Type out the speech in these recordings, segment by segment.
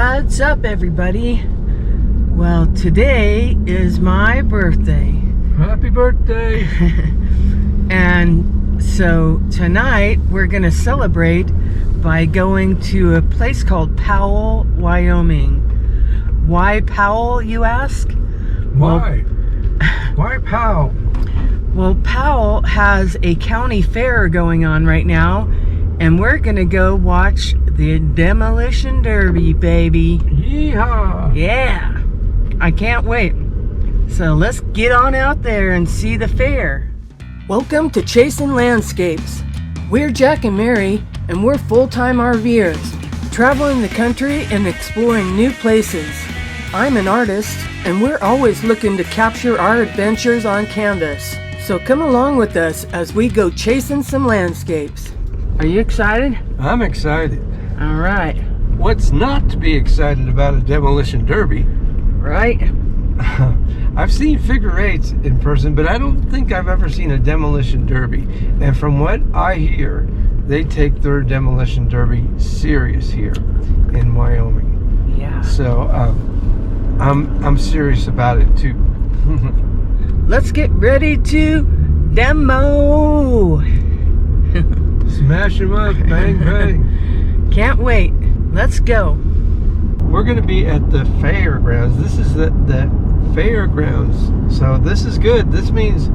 What's up, everybody? Well, today is my birthday. Happy birthday! And so tonight we're going to celebrate by going to a place called Powell, Wyoming. Why Powell, you ask? Why? Why Powell? Well, Powell has a county fair going on right now, and we're going to go watch the Demolition Derby, baby. Yeehaw! Yeah, I can't wait. So let's get on out there and see the fair. Welcome to Chasing Landscapes. We're Jack and Mary, and we're full-time RVers, traveling the country and exploring new places. I'm an artist, and we're always looking to capture our adventures on canvas. So come along with us as we go chasing some landscapes. Are you excited? I'm excited. All right. What's not to be excited about a Demolition Derby? Right? I've seen figure eights in person, but I don't think I've ever seen a Demolition Derby. And from what I hear, they take their Demolition Derby serious here in Wyoming. Yeah. So I'm serious about it too. Let's get ready to demo. Smash them up, bang bang. Can't wait. Let's go. We're going to be at the fairgrounds. This is the fairgrounds. So this is good. This means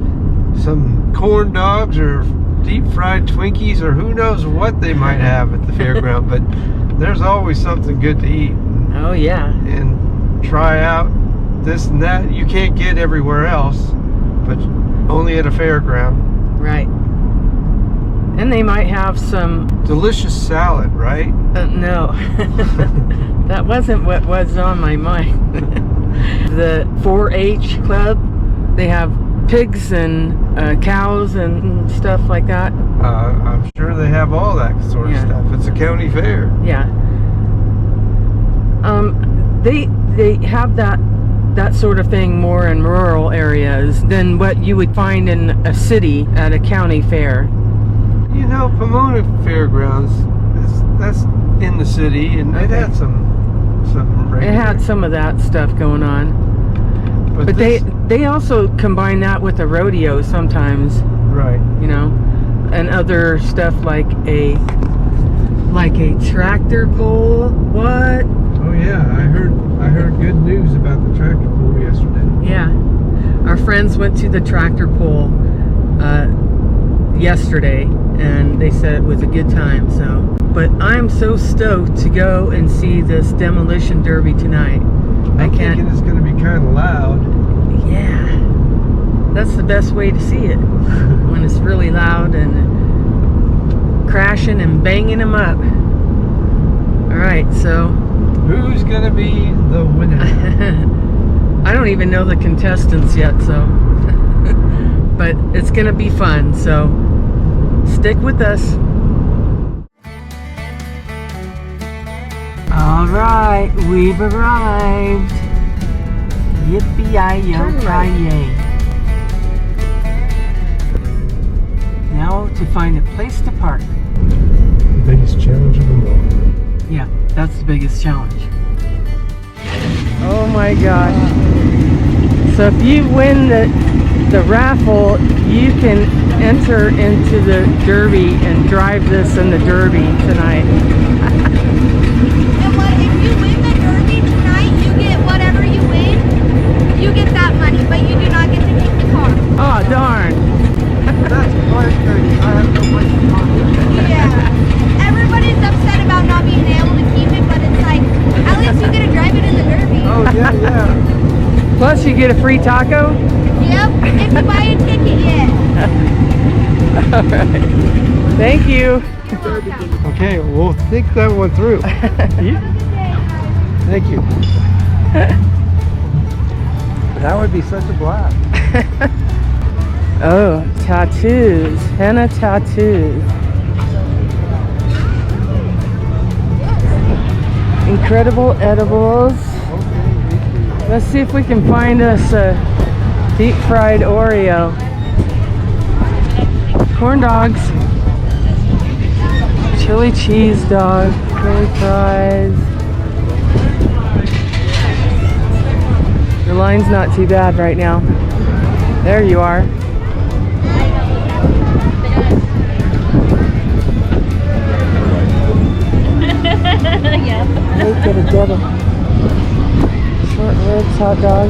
some corn dogs or deep fried Twinkies or who knows what they might have at the fairground. But there's always something good to eat. Oh, yeah. And try out this and that. You can't get everywhere else, but only at a fairground. Right. And they might have some... Delicious salad, right? No. That wasn't what was on my mind. The 4-H club, they have pigs and cows and stuff like that. I'm sure they have all that sort of stuff. It's a county fair. Yeah. They have that sort of thing more in rural areas than what you would find in a city at a county fair. You know, Pomona Fairgrounds, that's in the city, and it had some regular. It had some of that stuff going on, but they also combine that with a rodeo sometimes, right? You know, and other stuff like a tractor pull. What? Oh yeah, I heard good news about the tractor pull yesterday. Yeah, our friends went to the tractor pull yesterday, and they said it was a good time. So, but I'm so stoked to go and see this Demolition Derby tonight. I'm thinking it's going to be kind of loud. Yeah, that's the best way to see it, when it's really loud and crashing and banging them up. All right, so who's going to be the winner? I don't even know the contestants yet, so but it's going to be fun, so stick with us. All right, we've arrived. Yippee-yi-yo-ki-yay. Now to find a place to park. The biggest challenge of them all. Yeah, that's the biggest challenge. Oh my gosh. So if you win the raffle, you can enter into the derby and drive this in the derby tonight. And what if you win the derby tonight, you get whatever you win, you get that money, but you do not get to keep the car. Oh darn. That's quite good. I have no place to park it. Yeah. Everybody's upset about not being able to keep it, but it's like, at least you get to drive it in the derby. Oh yeah, yeah. Plus you get a free taco? Yep, if you buy a ticket, yeah. Alright. Thank you. Okay, we'll think that one through. Thank you. That would be such a blast. Oh, tattoos. Henna tattoos. Incredible edibles. Let's see if we can find us a deep fried Oreo. Corn dogs. Chili cheese dog. Curly fries. The line's not too bad right now. There you are. Yep. Let's get a double. Short ribs, hot dog.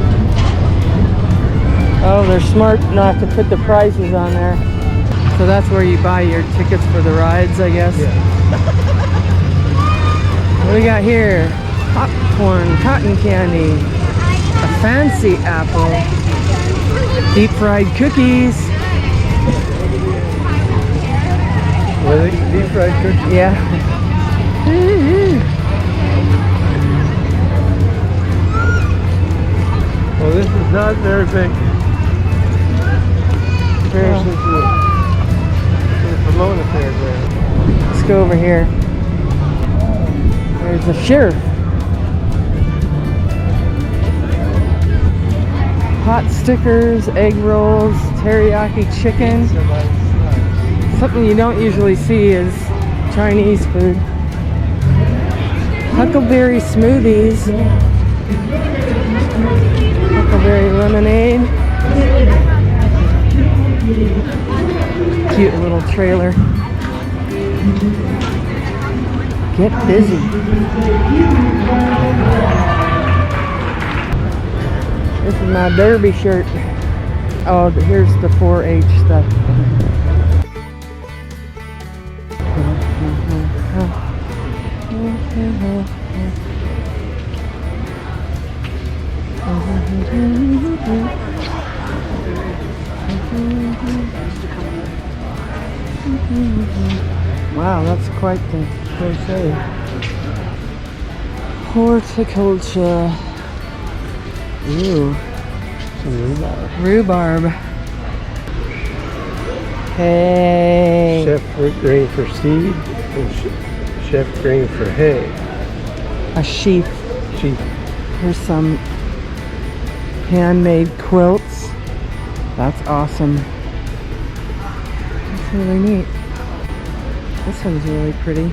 Oh, they're smart not to put the prices on there. So that's where you buy your tickets for the rides, I guess. Yeah. What do we got here? Popcorn, cotton candy, a fancy apple, deep fried cookies. Were they deep fried cookies? Yeah. Well, this is not very big. Comparison to the Pomona Fairground. Let's go over here. There's the sheriff. Hot stickers, egg rolls, teriyaki chicken. Something you don't usually see is Chinese food. Huckleberry smoothies. Huckleberry lemonade. Cute little trailer. Get busy. This is my derby shirt. Oh, here's the 4-H stuff. Wow, that's quite the crochet. Horticulture. Ooh. Some rhubarb. Rhubarb. Hey. Chef grain for seed and chef grain for hay. A sheaf. Sheep. Here's some handmade quilts. That's awesome. That's really neat. This one's really pretty.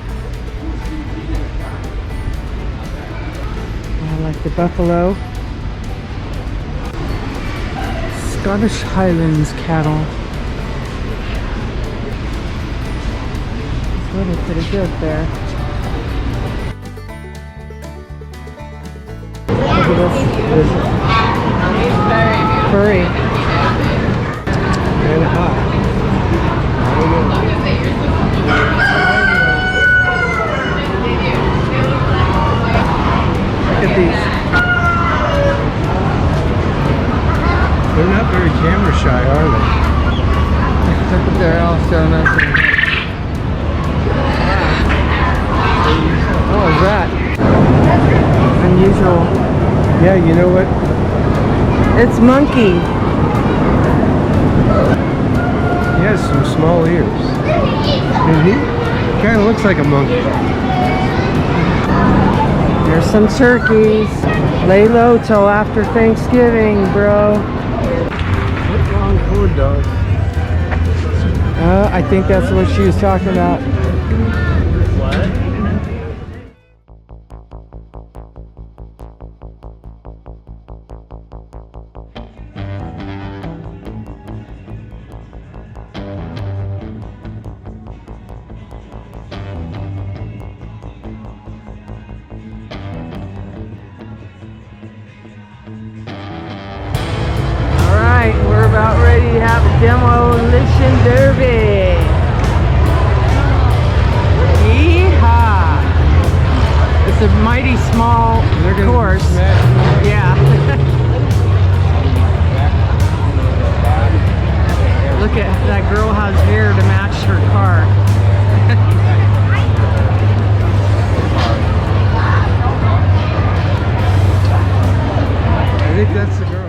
I like the buffalo. Scottish Highlands cattle. It's really pretty good there. Look at this. Furry. Kind of hot. I don't know. Look at these. They're not very camera shy, are they? Look at they're all so nice. What was that? Unusual. Yeah, you know what? It's monkey. He has some small ears. And he kind of looks like a monkey. There's some turkeys. Lay low till after Thanksgiving, bro. Long corn dogs. I think that's what she was talking about. What? We're about ready to have a demolition derby. Yeehaw! It's a mighty small course. Yeah. Look at that girl has hair to match her car. I think that's the girl.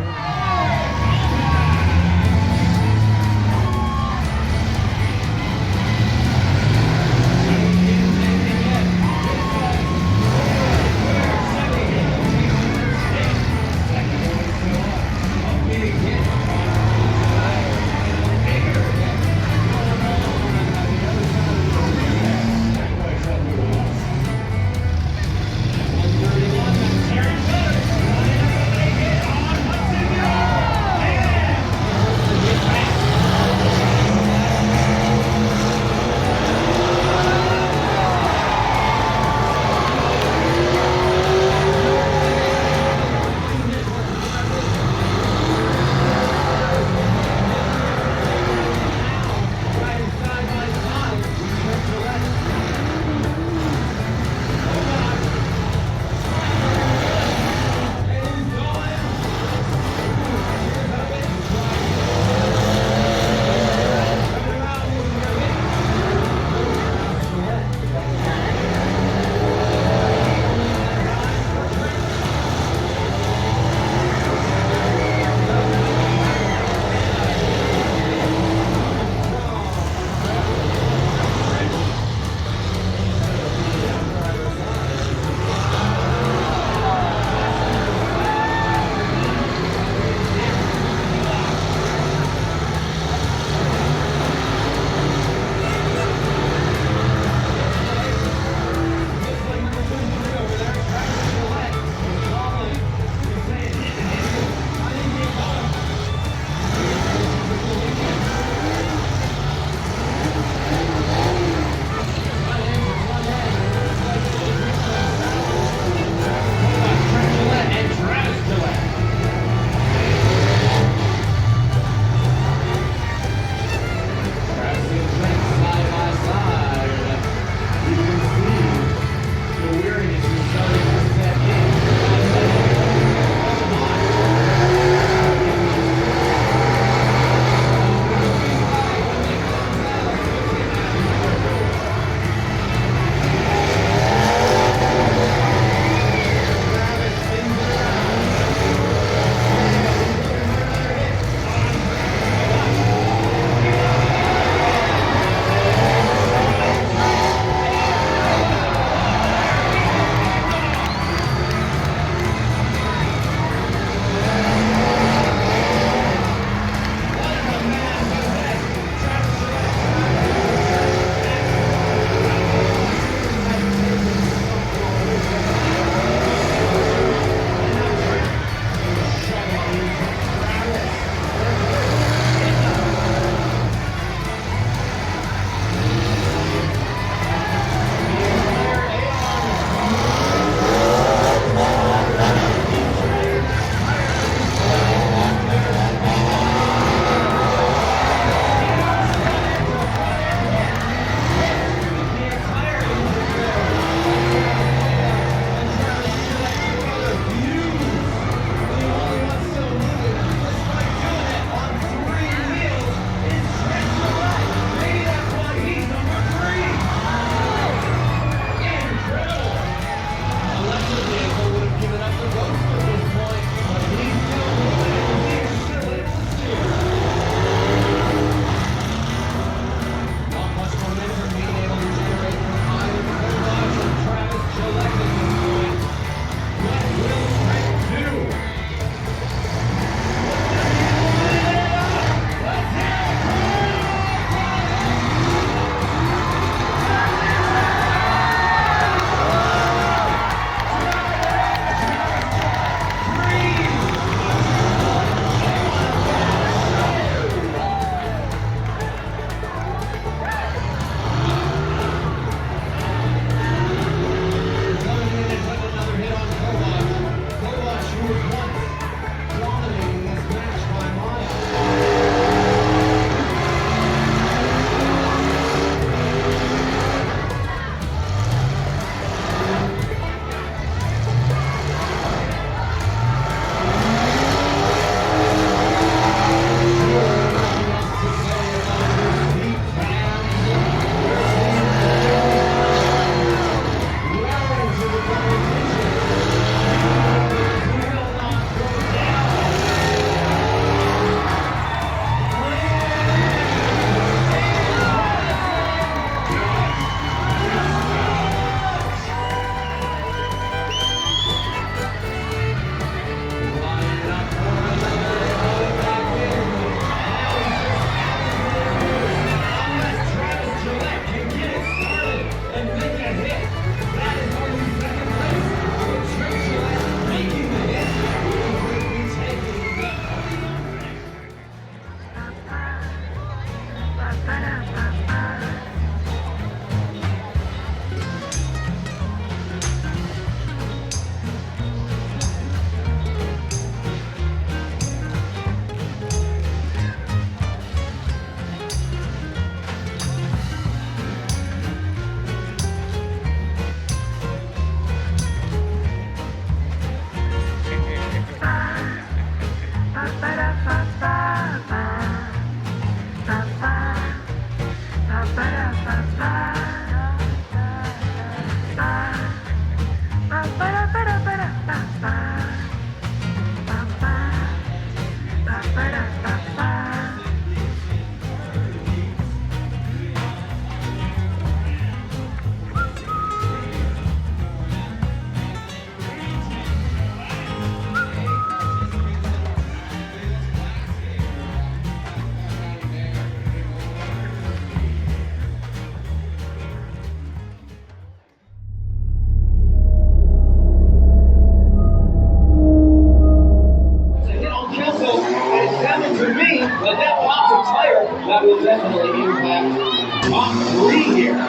high impact top 3 here.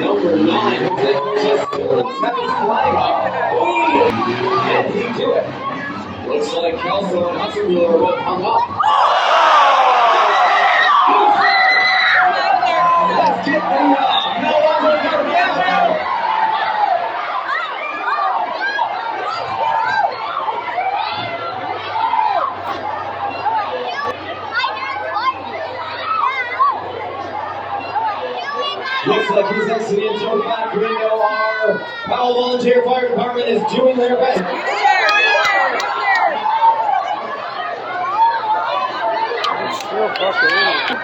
Number 9, Jose Cortez, let's have his flag up. Oh, and he did it. Looks like Kelso and Hutchinson are both hung up. Let's get the no longer down. Looks like he's exiting into a back window. Our Powell Volunteer Fire Department is doing their best. It's still fucking in.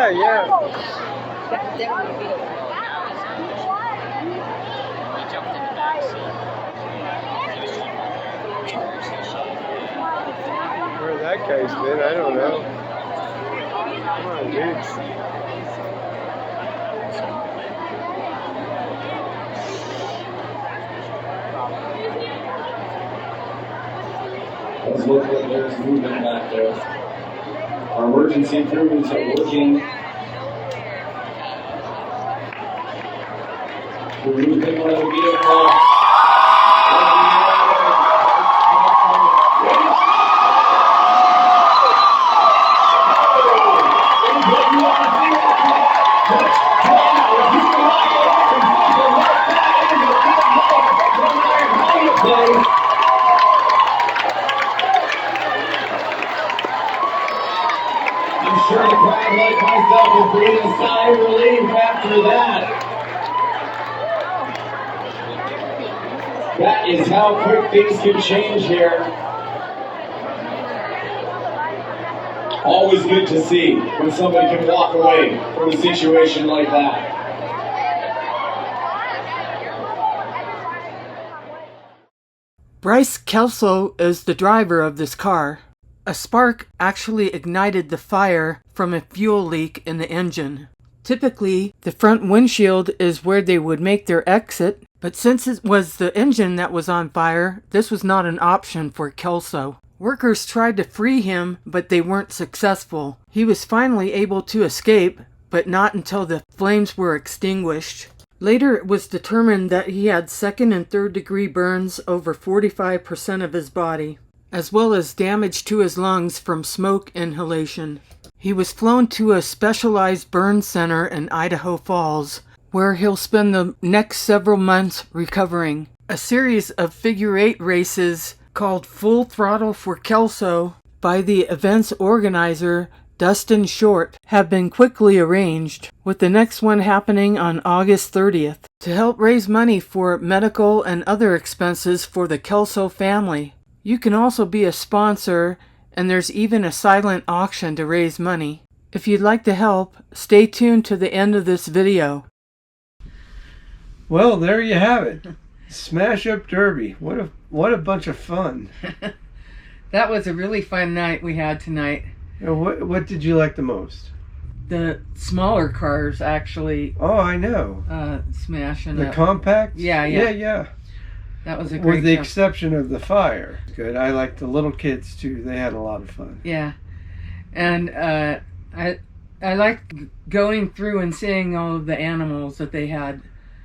Yeah. Where that guy's been, I don't know. Come on, dudes. Let's look like there's movement back there. Our emergency crews are working. We're moving one of the vehicles. I'm sure the crowd like myself will breathe a sigh of relief after that. That is how quick things can change here. Always good to see when somebody can walk away from a situation like that. Bryce Kelso is the driver of this car. A spark actually ignited the fire from a fuel leak in the engine. Typically, the front windshield is where they would make their exit, but since it was the engine that was on fire, this was not an option for Kelso. Workers tried to free him, but they weren't successful. He was finally able to escape, but not until the flames were extinguished. Later, it was determined that he had second and third degree burns over 45% of his body, as well as damage to his lungs from smoke inhalation. He was flown to a specialized burn center in Idaho Falls, where he'll spend the next several months recovering. A series of figure-8 races called Full Throttle for Kelso by the event's organizer, Dustin Short, have been quickly arranged, with the next one happening on August 30th, to help raise money for medical and other expenses for the Kelso family. You can also be a sponsor, and there's even a silent auction to raise money. If you'd like to help, stay tuned to the end of this video. Well, there you have it. Smash Up Derby. What a bunch of fun. That was a really fun night we had tonight. What did you like the most? The smaller cars actually Oh, I know. smashing The up. compact? Yeah. Yeah. That was a great With the show. exception of the fire. Good. I liked the little kids too. They had a lot of fun. Yeah. And I liked going through and seeing all of the animals that they had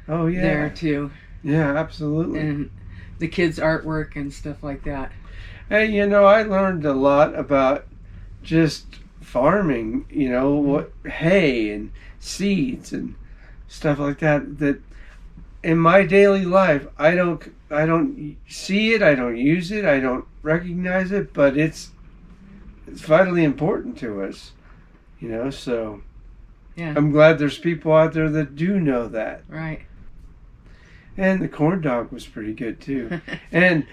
Oh, yeah. there too. Yeah, absolutely. And the kids' artwork and stuff like that. Hey, I learned a lot about just farming, what hay and seeds and stuff like that in my daily life I don't see it, I don't use it, I don't recognize it, but it's vitally important to us, so Yeah. I'm glad there's people out there that do know that. Right. And the corn dog was pretty good too. And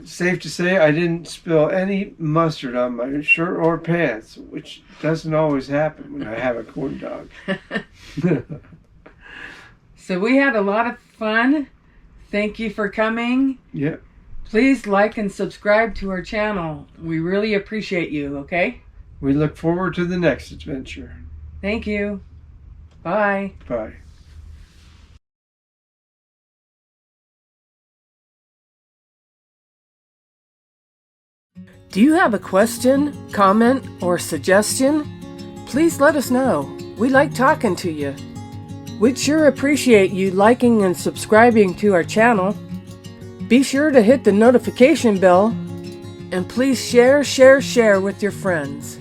safe to say I didn't spill any mustard on my shirt or pants, which doesn't always happen when I have a corn dog. So we had a lot of fun. Thank you for coming. Yeah. Please like and subscribe to our channel. We really appreciate you, okay? We look forward to the next adventure. Thank you. Bye. Bye. Do you have a question, comment, or suggestion? Please let us know. We like talking to you. We'd sure appreciate you liking and subscribing to our channel. Be sure to hit the notification bell. And please share with your friends.